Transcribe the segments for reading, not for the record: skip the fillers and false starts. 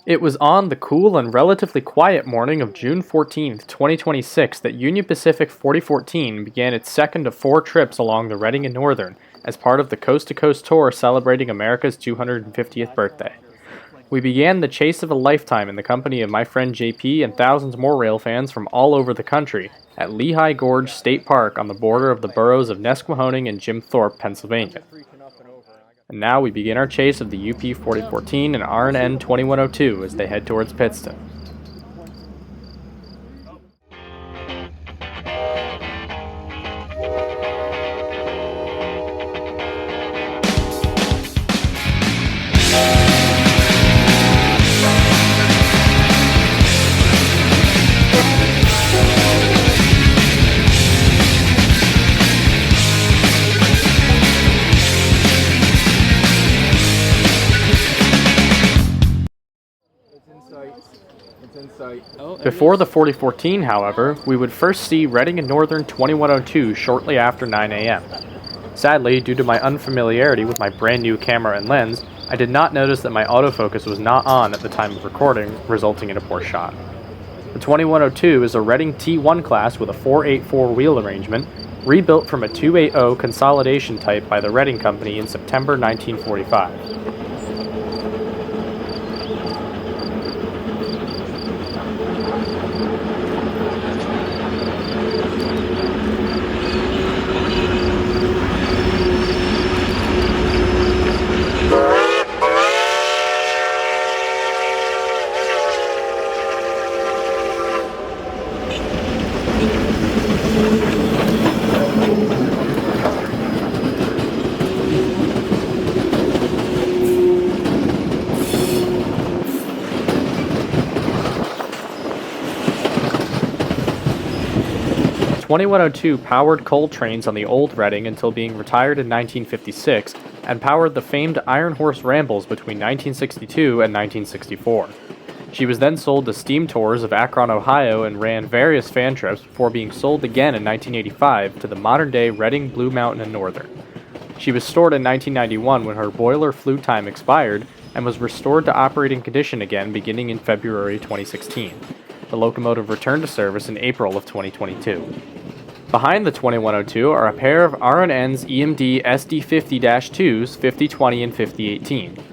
It was on the cool and relatively quiet morning of June 14th, 2026 that Union Pacific 4014 began its second of 4 trips along the Reading and Northern as part of the Coast to Coast tour celebrating America's 250th birthday. We began the chase of a lifetime in the company of my friend JP and thousands more rail fans from all over the country at Lehigh Gorge State Park on the border of the boroughs of Nesquehoning and Jim Thorpe, Pennsylvania. And now we begin our chase of the UP 4014 and RNN 2102 as they head towards Pittston. Before the 4014, however, we would first see Reading and Northern 2102 shortly after 9 a.m. Sadly, due to my unfamiliarity with my brand new camera and lens, I did not notice that my autofocus was not on at the time of recording, resulting in a poor shot. The 2102 is a Reading T1 class with a 484 wheel arrangement, rebuilt from a 280 consolidation type by the Reading Company in September 1945. 2102 powered coal trains on the old Reading until being retired in 1956, and powered the famed Iron Horse Rambles between 1962 and 1964. She was then sold to Steam Tours of Akron, Ohio, and ran various fan trips before being sold again in 1985 to the modern-day Reading, Blue Mountain, and Northern. She was stored in 1991 when her boiler flue time expired, and was restored to operating condition again beginning in February 2016. The locomotive returned to service in April of 2022. Behind the 2102 are a pair of R&N's EMD SD50-2s 5020 and 5018.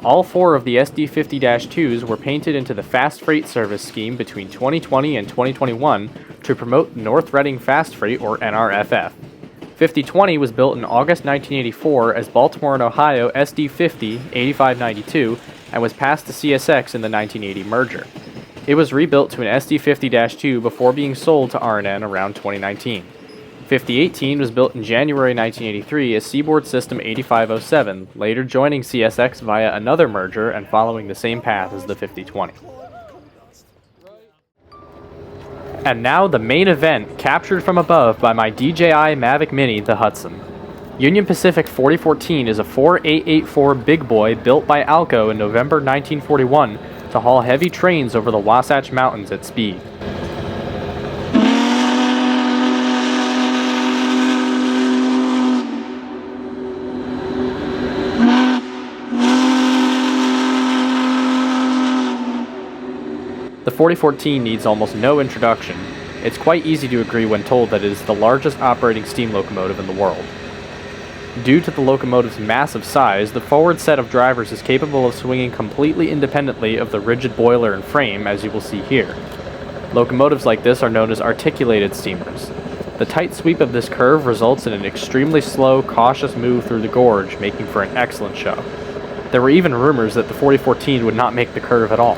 All 4 of the SD50-2s were painted into the Fast Freight service scheme between 2020 and 2021 to promote North Reading Fast Freight, or NRFF. 5020 was built in August 1984 as Baltimore and Ohio SD50 8592 and was passed to CSX in the 1980 merger. It was rebuilt to an SD50-2 before being sold to R&N around 2019. 5018 was built in January 1983 as Seaboard System 8507, later joining CSX via another merger and following the same path as the 5020. And now the main event, captured from above by my DJI Mavic Mini, the Hudson. Union Pacific 4014 is a 4884 big boy built by Alco in November 1941 to haul heavy trains over the Wasatch Mountains at speed. The 4014 needs almost no introduction. It's quite easy to agree when told that it is the largest operating steam locomotive in the world. Due to the locomotive's massive size, the forward set of drivers is capable of swinging completely independently of the rigid boiler and frame, as you will see here. Locomotives like this are known as articulated steamers. The tight sweep of this curve results in an extremely slow, cautious move through the gorge, making for an excellent show. There were even rumors that the 4014 would not make the curve at all.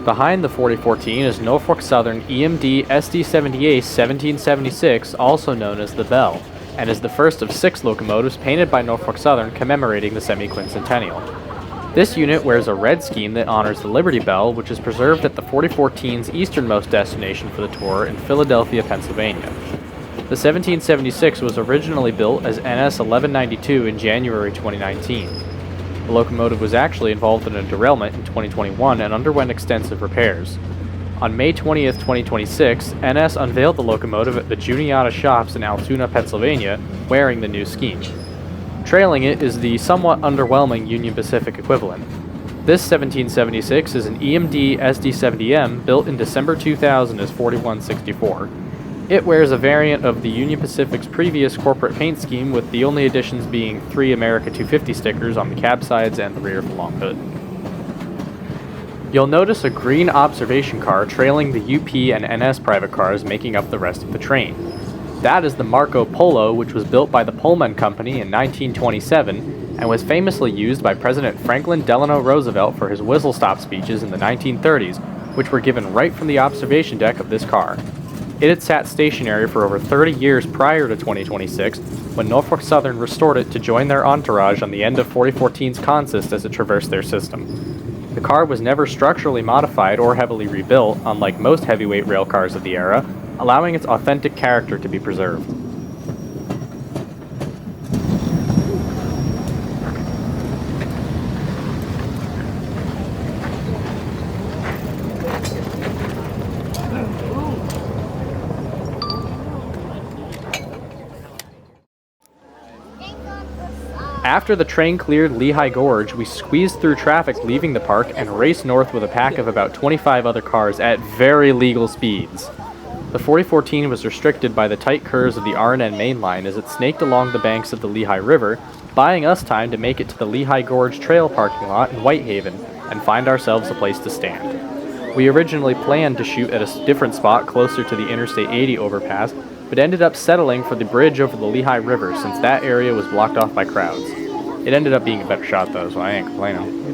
Behind the 4014 is Norfolk Southern EMD SD78 1776, also known as the Belle, and is the first of 6 locomotives painted by Norfolk Southern commemorating the semi-quincentennial. This unit wears a red scheme that honors the Liberty Bell, which is preserved at the 4014's easternmost destination for the tour in Philadelphia, Pennsylvania. The 1776 was originally built as NS 1192 in January 2019. The locomotive was actually involved in a derailment in 2021 and underwent extensive repairs. On May 20th, 2026, NS unveiled the locomotive at the Juniata Shops in Altoona, Pennsylvania, wearing the new scheme. Trailing it is the somewhat underwhelming Union Pacific equivalent. This 1776 is an EMD SD70M built in December 2000 as 4164. It wears a variant of the Union Pacific's previous corporate paint scheme, with the only additions being 3 America 250 stickers on the cab sides and the rear of the long hood. You'll notice a green observation car trailing the UP and NS private cars making up the rest of the train. That is the Marco Polo, which was built by the Pullman Company in 1927 and was famously used by President Franklin Delano Roosevelt for his whistle-stop speeches in the 1930s, which were given right from the observation deck of this car. It had sat stationary for over 30 years prior to 2026, when Norfolk Southern restored it to join their entourage on the end of 4014's consist as it traversed their system. The car was never structurally modified or heavily rebuilt, unlike most heavyweight rail cars of the era, allowing its authentic character to be preserved. After the train cleared Lehigh Gorge, we squeezed through traffic leaving the park and raced north with a pack of about 25 other cars at very legal speeds. The 4014 was restricted by the tight curves of the R&N main line as it snaked along the banks of the Lehigh River, buying us time to make it to the Lehigh Gorge Trail parking lot in Whitehaven and find ourselves a place to stand. We originally planned to shoot at a different spot closer to the Interstate 80 overpass, but ended up settling for the bridge over the Lehigh River since that area was blocked off by crowds. It ended up being a better shot though, so I ain't complaining.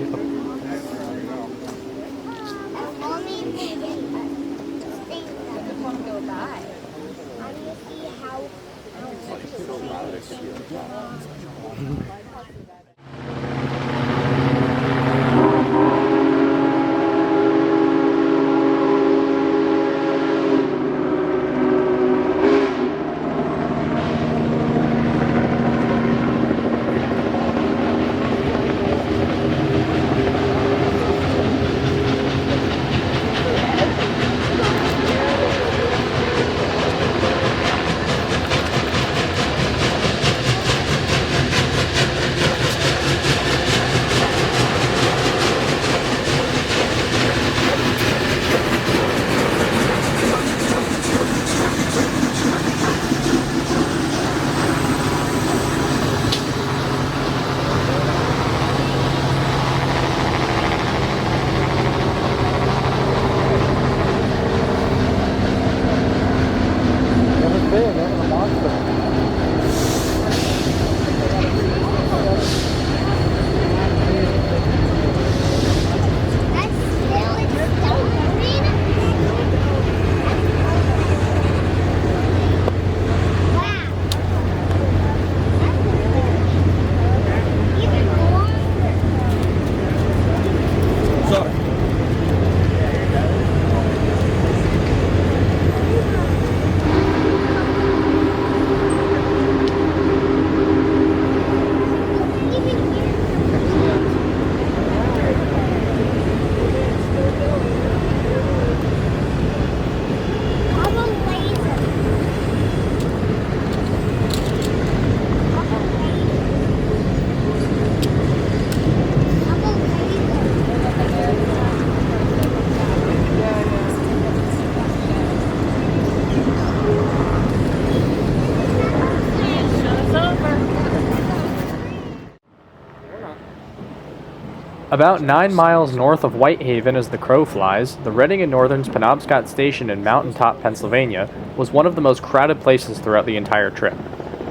About 9 miles north of Whitehaven as the crow flies, the Reading and Northern's Penobscot Station in Mountain Top, Pennsylvania, was one of the most crowded places throughout the entire trip.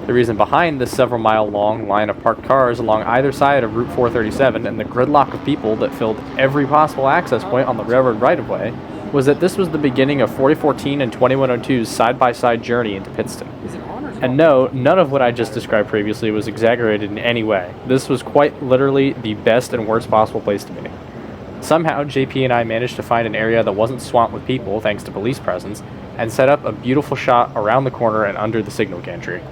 The reason behind this several-mile-long line of parked cars along either side of Route 437 and the gridlock of people that filled every possible access point on the railroad right-of-way was that this was the beginning of 4014 and 2102's side-by-side journey into Pittston. And no, none of what I just described previously was exaggerated in any way. This was quite literally the best and worst possible place to be. Somehow, JP and I managed to find an area that wasn't swamped with people thanks to police presence, and set up a beautiful shot around the corner and under the signal gantry.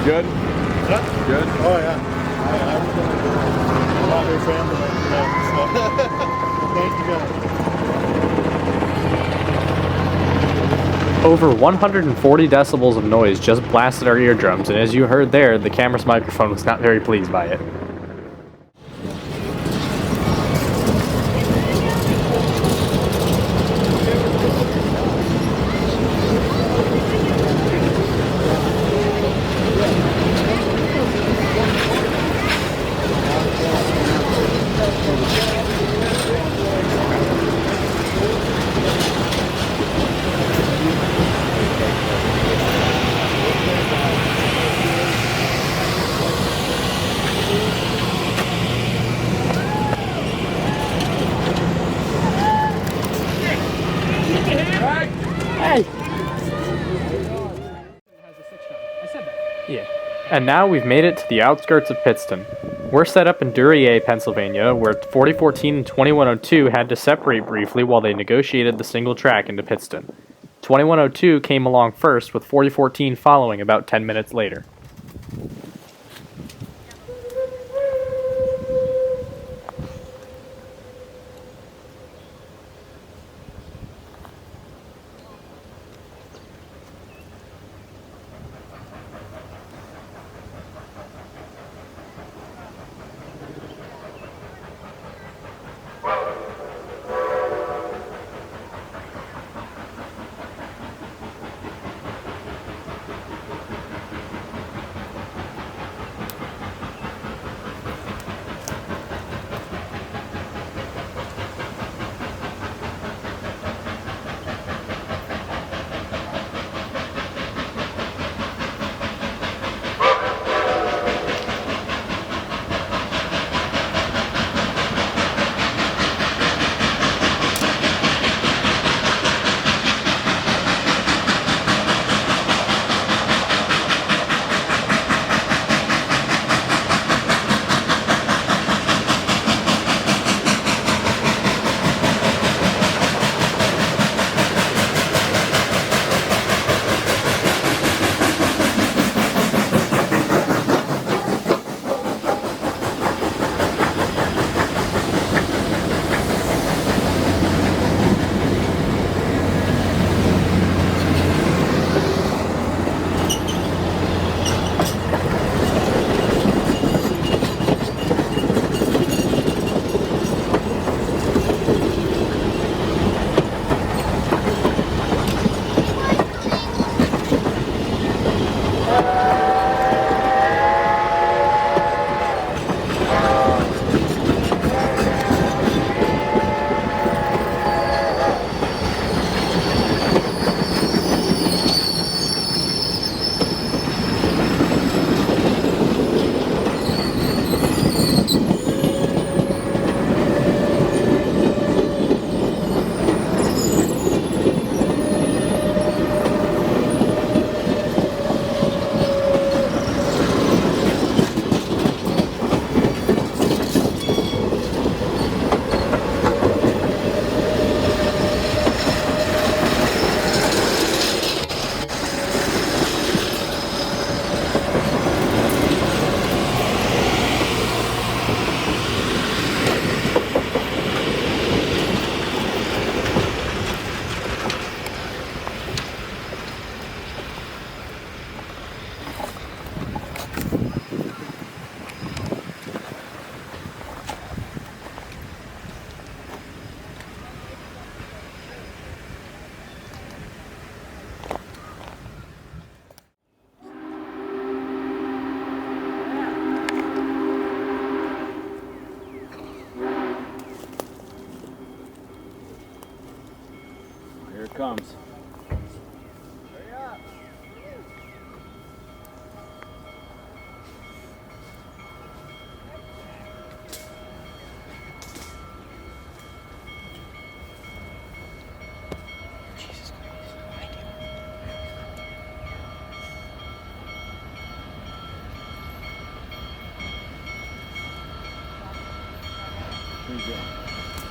Good? Huh? Good? Oh, yeah. I'm not a big fan of it. Thank you, guys. Over 140 decibels of noise just blasted our eardrums, and as you heard there, the camera's microphone was not very pleased by it. Yeah. And now we've made it to the outskirts of Pittston. We're set up in Duryea, Pennsylvania, where 4014 and 2102 had to separate briefly while they negotiated the single track into Pittston. 2102 came along first, with 4014 following about 10 minutes later. it comes.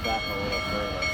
Back a little further.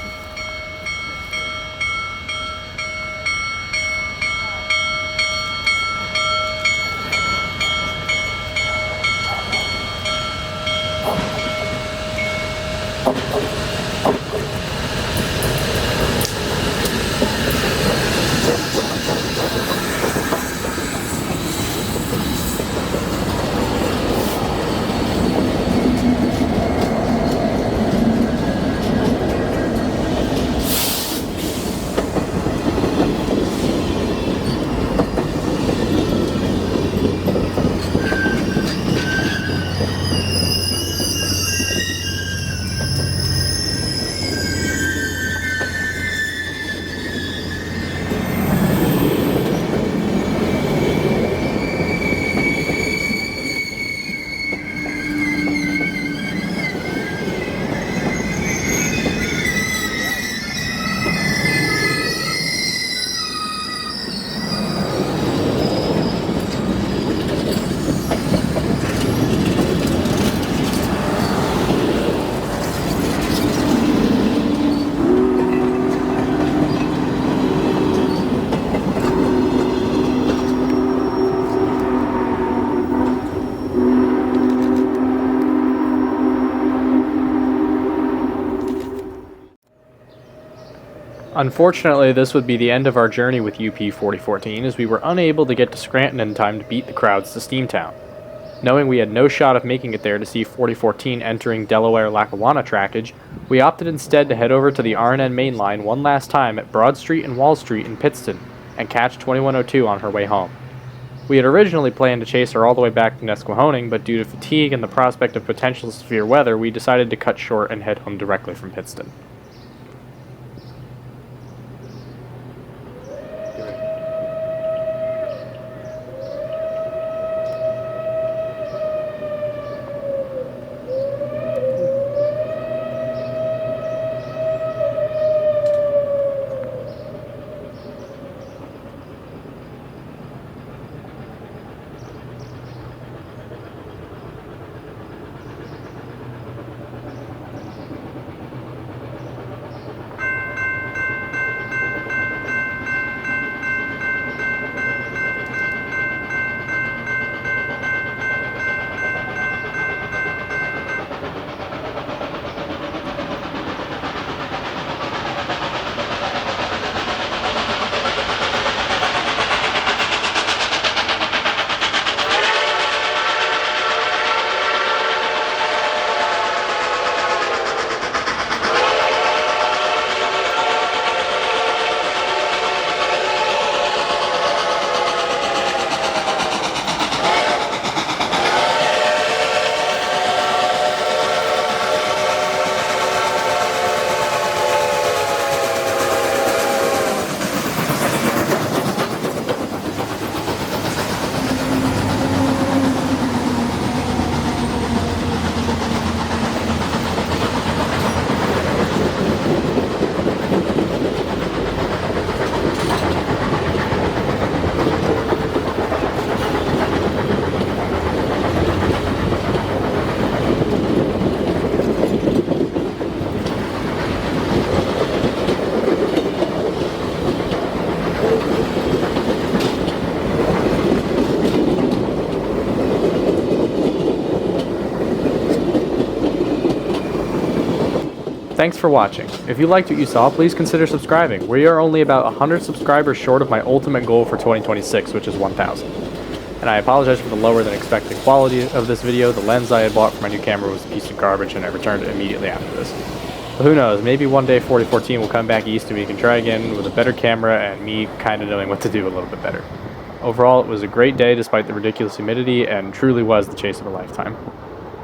Unfortunately, this would be the end of our journey with UP 4014, as we were unable to get to Scranton in time to beat the crowds to Steamtown. Knowing we had no shot of making it there to see 4014 entering Delaware-Lackawanna trackage, we opted instead to head over to the R&N main line one last time at Broad Street and Wall Street in Pittston, and catch 2102 on her way home. We had originally planned to chase her all the way back to Nesquehoning, but due to fatigue and the prospect of potential severe weather, we decided to cut short and head home directly from Pittston. Thanks for watching. If you liked what you saw, please consider subscribing. We are only about 100 subscribers short of my ultimate goal for 2026, which is 1,000. And I apologize for the lower than expected quality of this video. The lens I had bought for my new camera was a piece of garbage and I returned it immediately after this. But who knows, maybe one day 4014 will come back east and we can try again with a better camera and me kind of knowing what to do a little bit better. Overall, it was a great day despite the ridiculous humidity and truly was the chase of a lifetime.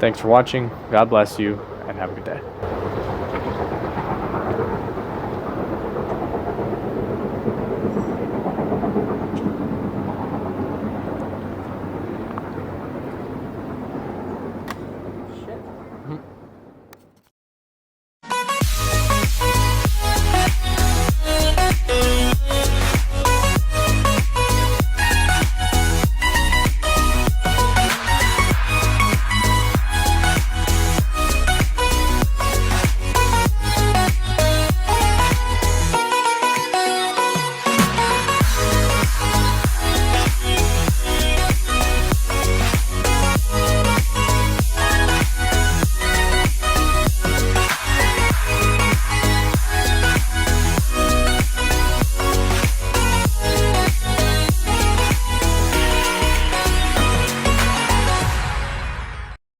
Thanks for watching, God bless you, and have a good day.